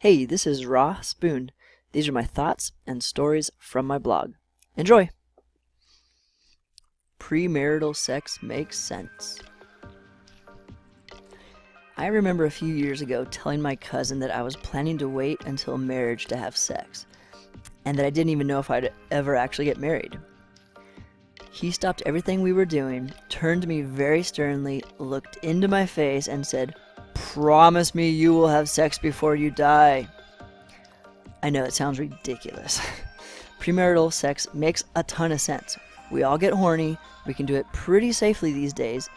Hey, this is Raw Spoon. These are my thoughts and stories from my blog. Enjoy! Premarital sex makes sense. I remember a few years ago telling my cousin that I was planning to wait until marriage to have sex, and that I didn't even know if I'd ever actually get married. He stopped everything we were doing, turned to me very sternly, looked into my face, and said, "Promise me you will have sex before you die." I know it sounds ridiculous. Premarital sex makes a ton of sense. We all get horny, we can do it pretty safely these days,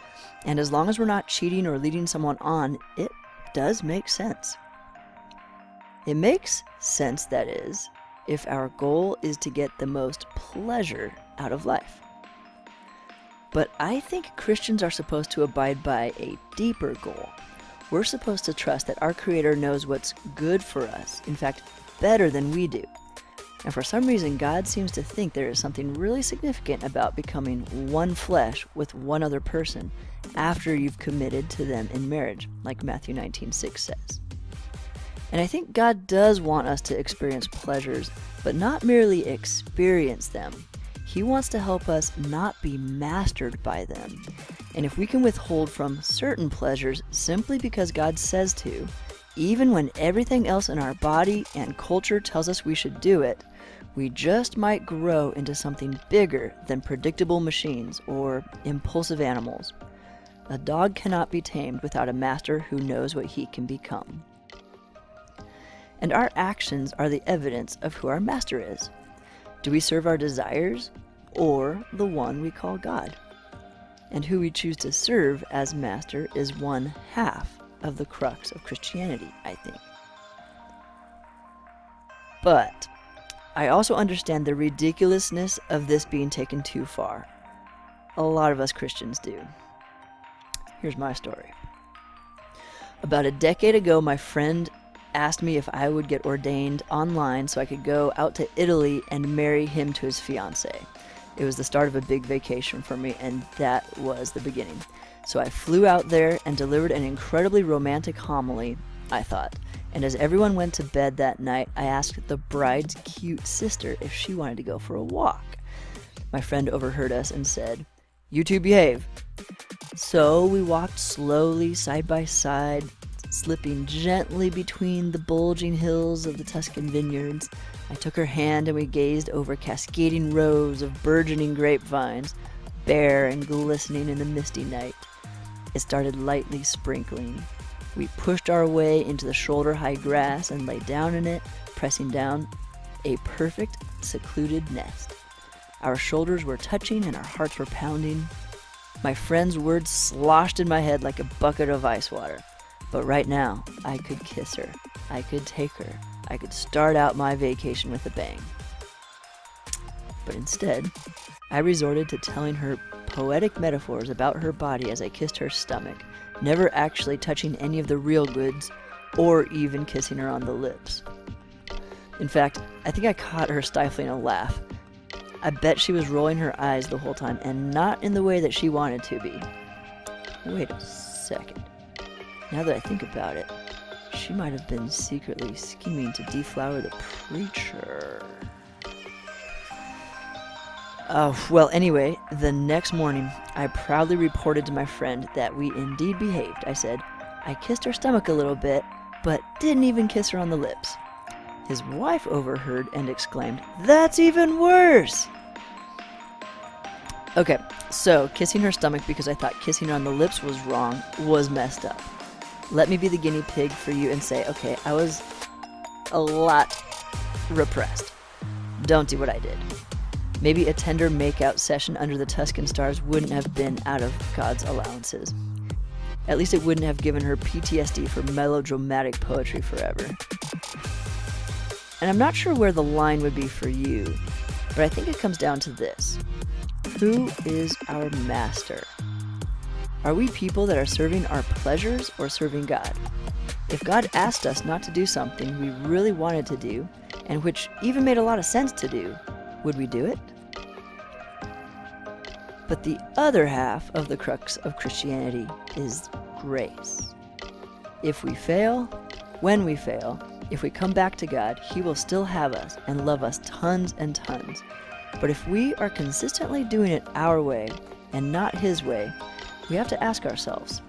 and as long as we're not cheating or leading someone on, it does make sense. It makes sense, that is, if our goal is to get the most pleasure out of life. But I think Christians are supposed to abide by a deeper goal. We're supposed to trust that our Creator knows what's good for us, in fact, better than we do. And for some reason, God seems to think there is something really significant about becoming one flesh with one other person after you've committed to them in marriage, like Matthew 19:6 says. And I think God does want us to experience pleasures, but not merely experience them. He wants to help us not be mastered by them. And if we can withhold from certain pleasures simply because God says to, even when everything else in our body and culture tells us we should do it, we just might grow into something bigger than predictable machines or impulsive animals. A dog cannot be tamed without a master who knows what he can become. And our actions are the evidence of who our master is. Do we serve our desires or the one we call God? And who we choose to serve as master is one half of the crux of Christianity, I think. But I also understand the ridiculousness of this being taken too far. A lot of us Christians do. Here's my story. About a decade ago, my friend asked me if I would get ordained online so I could go out to Italy and marry him to his fiancée. It was the start of a big vacation for me, and that was the beginning. So I flew out there and delivered an incredibly romantic homily, I thought. And as everyone went to bed that night, I asked the bride's cute sister if she wanted to go for a walk. My friend overheard us and said, "You two behave." So we walked slowly, side by side, slipping gently between the bulging hills of the Tuscan vineyards. I took her hand and we gazed over cascading rows of burgeoning grapevines, bare and glistening in the misty night. It started lightly sprinkling. We pushed our way into the shoulder-high grass and lay down in it, pressing down a perfect, secluded nest. Our shoulders were touching and our hearts were pounding. My friend's words sloshed in my head like a bucket of ice water. But right now, I could kiss her. I could take her. I could start out my vacation with a bang. But instead, I resorted to telling her poetic metaphors about her body as I kissed her stomach, never actually touching any of the real goods or even kissing her on the lips. In fact, I think I caught her stifling a laugh. I bet she was rolling her eyes the whole time, and not in the way that she wanted to be. Wait a second. Now that I think about it, she might have been secretly scheming to deflower the preacher. Well, anyway, the next morning, I proudly reported to my friend that we indeed behaved. I said, "I kissed her stomach a little bit, but didn't even kiss her on the lips." His wife overheard and exclaimed, "That's even worse!" Okay, so kissing her stomach because I thought kissing her on the lips was wrong was messed up. Let me be the guinea pig for you and say, okay, I was a lot repressed. Don't do what I did. Maybe a tender make-out session under the Tuscan stars wouldn't have been out of God's allowances. At least it wouldn't have given her PTSD for melodramatic poetry forever. And I'm not sure where the line would be for you, but I think it comes down to this. Who is our master? Are we people that are serving our pleasures or serving God? If God asked us not to do something we really wanted to do, and which even made a lot of sense to do, would we do it? But the other half of the crux of Christianity is grace. If we fail, when we fail, If we come back to God, He will still have us and love us tons and tons. But if we are consistently doing it our way and not His way, we have to ask ourselves,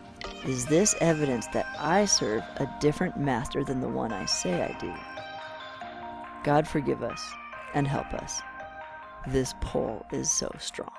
is this evidence that I serve a different master than the one I say I do? God forgive us and help us. This pull is so strong.